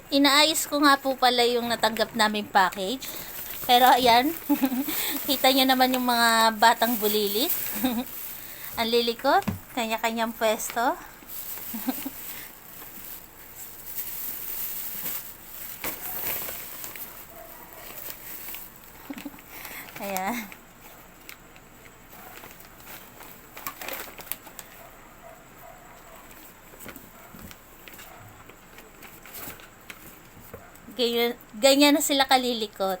Inaayos ko nga po pala yung natanggap naming package. Pero ayan, kita nyo naman yung mga batang bulilit. Ang lilikot, kanya-kanyang pwesto. Ayan. Ganyan na sila kalilikot.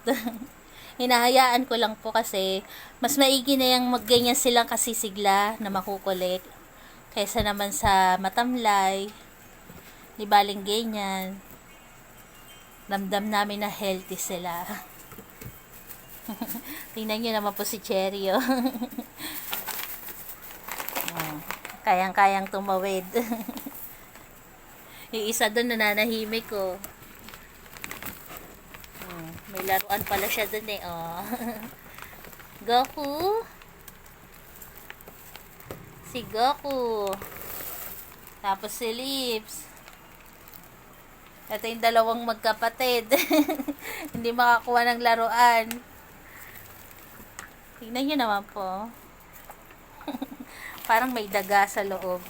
Hinahayaan ko lang po kasi mas maigi na yung magganyan silang kasisigla na makukulit kaysa naman sa matamlay. Di baling ganyan. Damdam namin na healthy sila. Tingnan nyo naman po si Cherry. Oh. Kayang-kayang tumawid. Yung isa doon nananahimik ko. May laruan pala siya dun eh, oh. Goku. Si Goku. Tapos si Lips. Ito yung dalawang magkapatid. Hindi makakuha ng laruan. Tingnan nyo naman po. Parang may daga sa loob.